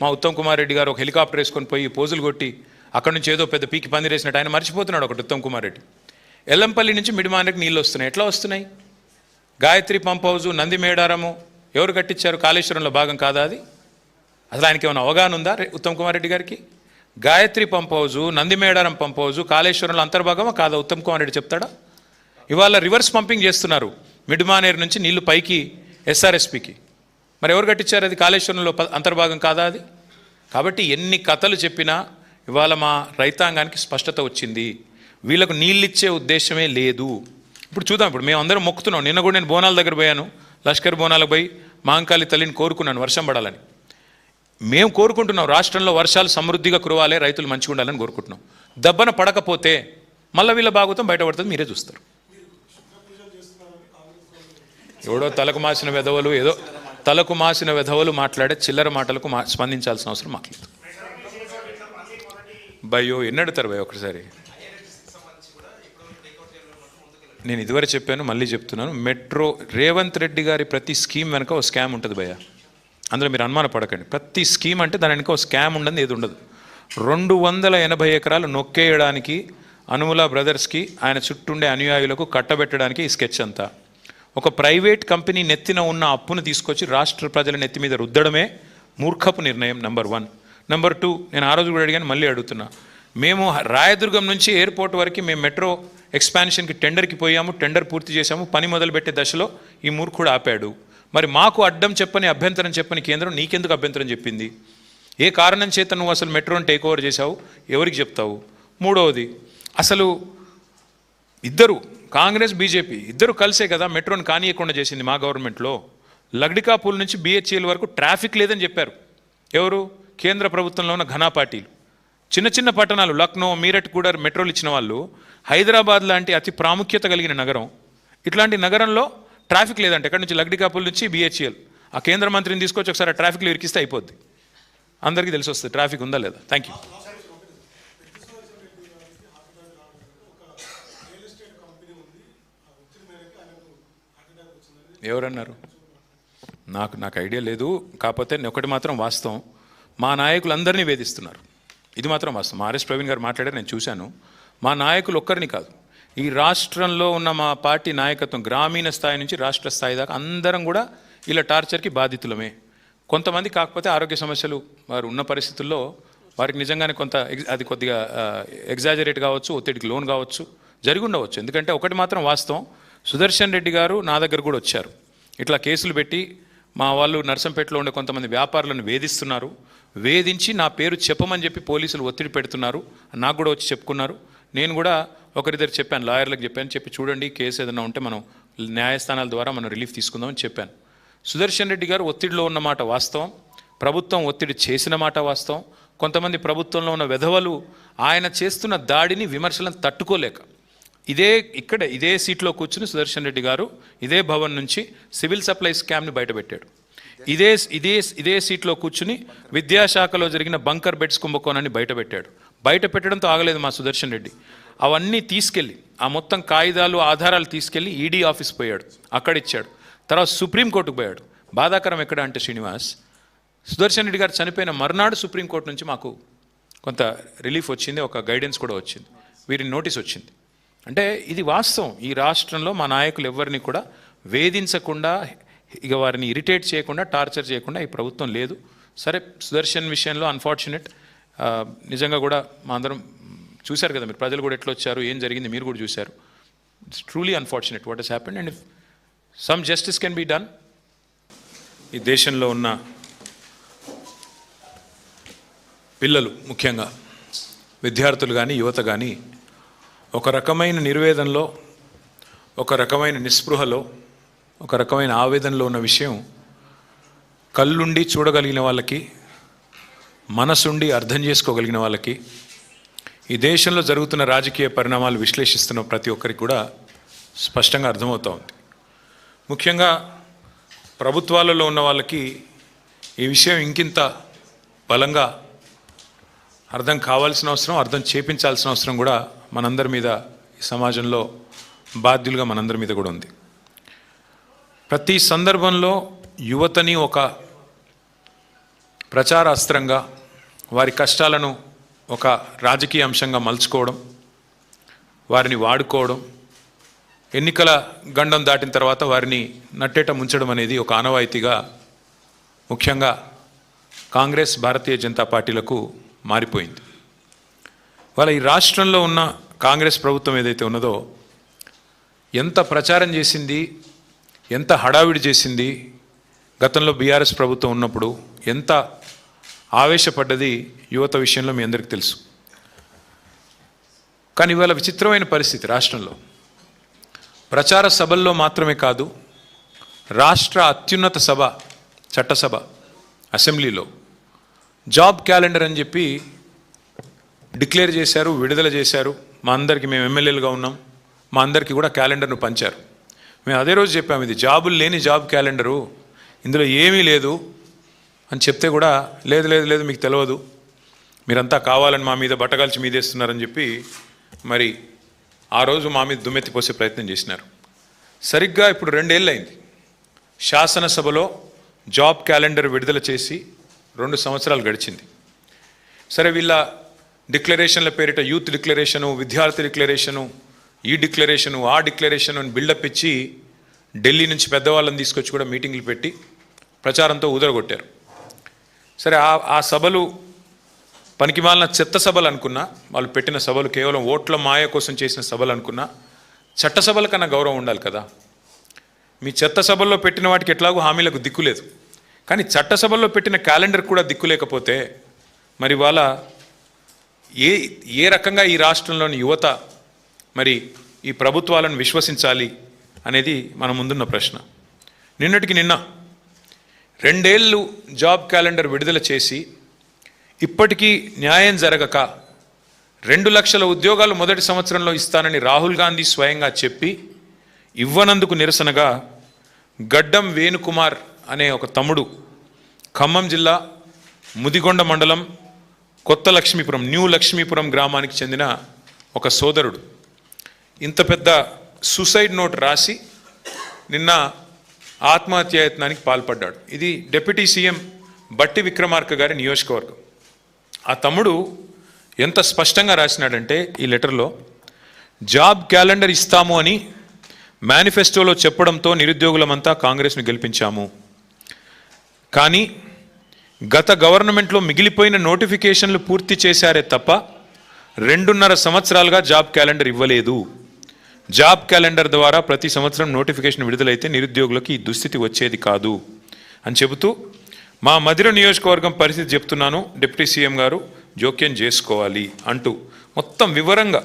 మా ఉత్తమ్ కుమార్ రెడ్డి గారు ఒక హెలికాప్టర్ వేసుకొని పోయి పోజులు కొట్టి అక్కడి నుంచి ఏదో పెద్ద పీకి పందిరేసినట్టు ఆయన మర్చిపోతున్నాడు ఒకటి ఉత్తమ్ కుమార్ రెడ్డి. ఎల్లంపల్లి నుంచి మిడిమానకి నీళ్ళు వస్తున్నాయి. ఎట్లా వస్తున్నాయి? గాయత్రి పంప్ హౌజు, నంది మేడారము ఎవరు కట్టించారు? కాళేశ్వరంలో భాగం కాదా అది? అసలు ఆయనకి ఏమైనా అవగాహన ఉందా ఉత్తమ్ కుమార్ రెడ్డి గారికి? Gayatri pump house, Nandi Medaram pump house కాళేశ్వరంలో అంతర్భాగమా కాదా? ఉత్తమ్ కుమార్ రెడ్డి చెప్తాడా? ఇవాళ రివర్స్ పంపింగ్ చేస్తున్నారు మిడ్మానేర్ నుంచి నీళ్లు పైకి ఎస్ఆర్ఎస్పికి. మరి ఎవరు కట్టించారు అది? కాళేశ్వరంలో అంతర్భాగం కాదా అది? కాబట్టి ఎన్ని కథలు చెప్పినా ఇవాళ మా రైతాంగానికి స్పష్టత వచ్చింది, వీళ్ళకు నీళ్ళిచ్చే ఉద్దేశమే లేదు. ఇప్పుడు చూద్దాం. ఇప్పుడు మేము అందరం మొక్కుతున్నాం. నిన్న కూడా నేను బోనాల దగ్గర పోయాను, లష్కర్ బోనాలకు పోయి మహంకాళి తల్లిని కోరుకున్నాను వర్షం పడాలని. మేము కోరుకుంటున్నాం రాష్ట్రంలో వర్షాలు సమృద్ధిగా కురవాలి, రైతులు మంచిగా ఉండాలని కోరుకుంటున్నాం. దెబ్బన పడకపోతే మళ్ళీ వీళ్ళ భాగవతం బయటపడుతుంది, మీరే చూస్తారు. ఎవడో తలకు మాసిన వెధవలు, ఏదో తలకు మాసిన వెధవలు మాట్లాడే చిల్లర మాటలకు స్పందించాల్సిన అవసరం మాకు లేదు. భయో ఎన్ని అడుగుతారు భయ ఒకసారి? నేను ఇదివరకు చెప్పాను, మళ్ళీ చెప్తున్నాను. మెట్రో రేవంత్ రెడ్డి గారి ప్రతి స్కీమ్ వెనక ఒక స్కామ్ ఉంటుంది భయ. అందులో మీరు అనుమాన పడకండి. ప్రతి స్కీమ్ అంటే దాని వెనక ఒక స్కామ్ ఉండదు, ఏది ఉండదు. 280 ఎకరాలు నొక్కేయడానికి అనుముల బ్రదర్స్కి ఆయన చుట్టుండే అనుయాయులకు కట్టబెట్టడానికి ఈ స్కెచ్ అంతా. ఒక ప్రైవేట్ కంపెనీ నెత్తిన ఉన్న అప్పును తీసుకొచ్చి రాష్ట్ర ప్రజల నెత్తి మీద రుద్దడమే మూర్ఖపు నిర్ణయం. నెంబర్ 1. నెంబర్ 2, నేను ఆ రోజు కూడా అడిగాను, మళ్ళీ అడుగుతున్నా. మేము రాయదుర్గం నుంచి ఎయిర్పోర్ట్ వరకు మేము మెట్రో ఎక్స్పాన్షన్కి టెండర్కి పోయాము, టెండర్ పూర్తి చేశాము. పని మొదలుపెట్టే దశలో ఈ మూర్ఖుడు ఆపాడు. మరి మాకు అడ్డం చెప్పని, అభ్యంతరం చెప్పని కేంద్రం నీకెందుకు అభ్యంతరం చెప్పింది? ఏ కారణం చేత నువ్వు అసలు మెట్రోని టేక్ ఓవర్ చేశావు? ఎవరికి చెప్తావు? మూడవది, అసలు ఇద్దరు కాంగ్రెస్ బీజేపీ ఇద్దరు కలిసే కదా మెట్రోని కానీయకుండా చేసింది మా గవర్నమెంట్లో. లగ్డికాపూల్ నుంచి బిహెచ్ఎల్ వరకు ట్రాఫిక్ లేదని చెప్పారు ఎవరు? కేంద్ర ప్రభుత్వంలో ఉన్న ఘనా పార్టీలు. చిన్న చిన్న పట్టణాలు లక్నో, మీరట్ కూడా మెట్రోలు ఇచ్చిన వాళ్ళు. హైదరాబాద్ లాంటి అతి ప్రాముఖ్యత కలిగిన నగరం, ఇట్లాంటి నగరంలో ట్రాఫిక్ లేదంటే ఎక్కడి నుంచి? లగ్డికాపూల్ నుంచి బిహెచ్ఎల్. ఆ కేంద్ర మంత్రిని తీసుకొచ్చి ఒకసారి ఆ ట్రాఫిక్లో ఇరికిస్తే అయిపోద్ది, అందరికీ తెలిసి వస్తుంది ట్రాఫిక్ ఉందా లేదా. Thank you. ఎవరన్నారు? నాకు ఐడియా లేదు. కాకపోతే ఒకటి మాత్రం వాస్తవం, మా నాయకులందరినీ వేధిస్తున్నారు. ఇది మాత్రం వాస్తవం. ఆర్ఎస్ ప్రవీణ్ గారు మాట్లాడారు, నేను చూశాను. మా నాయకులు ఒక్కరిని కాదు, ఈ రాష్ట్రంలో ఉన్న మా పార్టీ నాయకత్వం గ్రామీణ స్థాయి నుంచి రాష్ట్ర స్థాయి దాకా అందరం కూడా ఇలా టార్చర్కి బాధితులమే. కొంతమంది కాకపోతే ఆరోగ్య సమస్యలు వారు ఉన్న పరిస్థితుల్లో వారికి నిజంగానే కొంత అది కొద్దిగా ఎగ్జాజరేట్ కావచ్చు, ఒత్తిడికి లోన్ కావచ్చు, జరిగి ఉండవచ్చు. ఎందుకంటే ఒకటి మాత్రం వాస్తవం, సుదర్శన్ రెడ్డి గారు నా దగ్గర కూడా వచ్చారు. ఇట్లా కేసులు పెట్టి మా వాళ్ళు నర్సంపేటలో ఉండే కొంతమంది వ్యాపారులను వేధిస్తున్నారు, వేధించి నా పేరు చెప్పమని చెప్పి పోలీసులు ఒత్తిడి పెడుతున్నారు. నాకు కూడా వచ్చి చెప్పుకున్నారు. నేను కూడా ఒకరిద్దరు చెప్పాను, లాయర్లకు చెప్పి చూడండి కేసు ఏదైనా ఉంటే మనం న్యాయస్థానాల ద్వారా మనం రిలీఫ్ తీసుకుందామని చెప్పాను. సుదర్శన్ రెడ్డి గారు ఒత్తిడిలో ఉన్న మాట వాస్తవం, ప్రభుత్వం ఒత్తిడి చేసిన మాట వాస్తవం. కొంతమంది ప్రభుత్వంలో ఉన్న వెధవలు ఆయన చేస్తున్న దాడిని, విమర్శలను తట్టుకోలేక ఇదే సీట్లో కూర్చుని సుదర్శన్ రెడ్డి గారు ఇదే భవన్ నుంచి సివిల్ సప్లై స్కామ్ని బయటపెట్టాడు. ఇదే సీట్లో కూర్చుని విద్యాశాఖలో జరిగిన బంకర్ బెడ్స్ కుంభకోణాన్ని బయటపెట్టాడు. బయట పెట్టడంతో ఆగలేదు మా సుదర్శన్ రెడ్డి. అవన్నీ తీసుకెళ్ళి ఆ మొత్తం కాగితాలు, ఆధారాలు తీసుకెళ్ళి ఈడీ ఆఫీస్ పోయాడు, అక్కడ ఇచ్చాడు. తర్వాత సుప్రీంకోర్టుకు పోయాడు. బాధాకరం ఎక్కడ అంటే శ్రీనివాస్, సుదర్శన్ రెడ్డి గారు చనిపోయిన మర్నాడు సుప్రీంకోర్టు నుంచి మాకు కొంత రిలీఫ్ వచ్చింది, ఒక గైడెన్స్ కూడా వచ్చింది, వీరిని నోటీస్ వచ్చింది. అంటే ఇది వాస్తవం. ఈ రాష్ట్రంలో మా నాయకులు ఎవరిని కూడా వేధించకుండా, ఇక వారిని ఇరిటేట్ చేయకుండా, టార్చర్ చేయకుండా ఈ ప్రభుత్వం లేదు. సరే, సుదర్శన్ విషయంలో అన్ఫార్చునేట్, నిజంగా కూడా మా అందరం చూశారు కదా, మీరు ప్రజలు కూడా ఎట్లా వచ్చారు, ఏం జరిగింది మీరు కూడా చూశారు. It's truly unfortunate what has happened, and if some justice can be done. ఈ దేశంలో ఉన్న పిల్లలు, ముఖ్యంగా విద్యార్థులు కానీ యువత కానీ ఒక రకమైన నిర్వేదనలో, ఒక రకమైన నిస్పృహలో, ఒక రకమైన ఆవేదనలో ఉన్న విషయం కళ్ళుండి చూడగలిగిన వాళ్ళకి, మనసుండి అర్థం చేసుకోగలిగిన వాళ్ళకి, ఈ దేశంలో జరుగుతున్న రాజకీయ పరిణామాలు విశ్లేషిస్తున్న ప్రతి ఒక్కరికి కూడా స్పష్టంగా అర్థమవుతూ ఉంది. ముఖ్యంగా ప్రభుత్వాలలో ఉన్న వాళ్ళకి ఈ విషయం ఇంకింత బలంగా అర్థం కావాల్సిన అవసరం, అర్థం చేపించాల్సిన అవసరం కూడా మనందరి మీద, ఈ సమాజంలో బాధ్యులుగా మనందరి మీద కూడా ఉంది. ప్రతి సందర్భంలో యువతని ఒక ప్రచార అస్త్రంగా వారి కష్టాలను ఒక రాజకీయ అంశంగా మలుచుకోవడం, వారిని వాడుకోవడం, ఎన్నికల గండం దాటిన తర్వాత వారిని నట్టేట ముంచడం అనేది ఒక ఆనవాయితీగా ముఖ్యంగా కాంగ్రెస్, భారతీయ జనతా పార్టీలకు మారిపోయింది. వాళ్ళ ఈ రాష్ట్రంలో ఉన్న కాంగ్రెస్ ప్రభుత్వం ఏదైతే ఉన్నదో ఎంత ప్రచారం చేసింది, ఎంత హడావిడి చేసింది, గతంలో బీఆర్ఎస్ ప్రభుత్వం ఉన్నప్పుడు ఎంత ఆవేశపడ్డది యువత విషయంలో మీ అందరికీ తెలుసు. కానీ ఇవాళ విచిత్రమైన పరిస్థితి రాష్ట్రంలో. ప్రచార సభల్లో మాత్రమే కాదు, రాష్ట్ర అత్యున్నత సభ, చట్టసభ, అసెంబ్లీలో జాబ్ క్యాలెండర్ అని చెప్పి డిక్లేర్ చేశారు, విడుదల చేశారు. మా అందరికీ, మేము ఎమ్మెల్యేలుగా ఉన్నాం, మా అందరికీ కూడా క్యాలెండర్ను పంచారు. మేము అదే రోజు చెప్పాము, ఇది జాబులు లేని జాబ్ క్యాలెండరు, ఇందులో ఏమీ లేదు అని చెప్తే కూడా లేదు లేదు లేదు మీకు తెలియదు, మీరంతా కావాలని మా మీద బట్టగాల్చి మీదేస్తున్నారని చెప్పి మరి ఆ రోజు మా మీద దుమ్మెత్తిపోసే ప్రయత్నం చేసినారు. సరిగ్గా ఇప్పుడు 2 ఏళ్ళు అయింది. శాసనసభలో జాబ్ క్యాలెండర్ విడుదల చేసి 2 సంవత్సరాలు గడిచింది. సరే, వీళ్ళ డిక్లరేషన్ల పేరిట యూత్ డిక్లరేషను, విద్యార్థి డిక్లరేషను, ఈ డిక్లరేషను, ఆ డిక్లరేషను అని బిల్డప్ ఇచ్చి ఢిల్లీ నుంచి పెద్దవాళ్ళని తీసుకొచ్చి కూడా మీటింగ్లు పెట్టి ప్రచారంతో ఊదరగొట్టారు. సరే, ఆ సభలు పనికిమాలిన చెత్త సభలు అనుకున్నా, వాళ్ళు పెట్టిన సభలు కేవలం ఓట్ల మాయ కోసం చేసిన సభలు అనుకున్నా, చట్టసభల కన్నా గౌరవం ఉండాలి కదా. మీ చెత్త సభల్లో పెట్టిన వాటికి ఎట్లాగో హామీలకు దిక్కులేదు, కానీ చట్టసభల్లో పెట్టిన క్యాలెండర్ కూడా దిక్కు లేకపోతే మరి వాళ్ళ ఏ రకంగా ఈ రాష్ట్రంలోని యువత మరి ఈ ప్రభుత్వాలను విశ్వసించాలి అనేది మన ముందున్న ప్రశ్న. నిన్నటికి నిన్న 2 ఏళ్ళు జాబ్ క్యాలెండర్ విడుదల చేసి ఇప్పటికీ న్యాయం జరగక 2 లక్షల ఉద్యోగాలు మొదటి సంవత్సరంలో ఇస్తానని రాహుల్ గాంధీ స్వయంగా చెప్పి ఇవ్వనందుకు నిరసనగా గడ్డం వేణుకుమార్ అనే ఒక తమ్ముడు, ఖమ్మం జిల్లా ముదిగొండ మండలం కొత్త లక్ష్మీపురం, న్యూ లక్ష్మీపురం గ్రామానికి చెందిన ఒక సోదరుడు ఇంత పెద్ద సూసైడ్ నోట్ రాసి నిన్న ఆత్మహత్యాయత్నానికి పాల్పడ్డాడు. ఇది డిప్యూటీ సీఎం బట్టి విక్రమార్క గారి నియోజకవర్గం. ఆ తమ్ముడు ఎంత స్పష్టంగా రాసినాడంటే ఈ లెటర్లో, జాబ్ క్యాలెండర్ ఇస్తాము అని మేనిఫెస్టోలో చెప్పడంతో నిరుద్యోగులమంతా కాంగ్రెస్ను గెలిపించాము, కానీ గత గవర్నమెంట్లో మిగిలిపోయిన నోటిఫికేషన్లు పూర్తి చేశారే తప్ప 2.5 సంవత్సరాలుగా జాబ్ క్యాలెండర్ ఇవ్వలేదు. జాబ్ క్యాలెండర్ ద్వారా ప్రతి సంవత్సరం నోటిఫికేషన్ విడుదలైతే నిరుద్యోగులకు ఈ దుస్థితి వచ్చేది కాదు అని చెబుతూ, మా మధిర నియోజకవర్గం పరిస్థితి చెప్తున్నాను, డిప్యూటీ సీఎం గారు జోక్యం చేసుకోవాలి అంటూ మొత్తం వివరంగా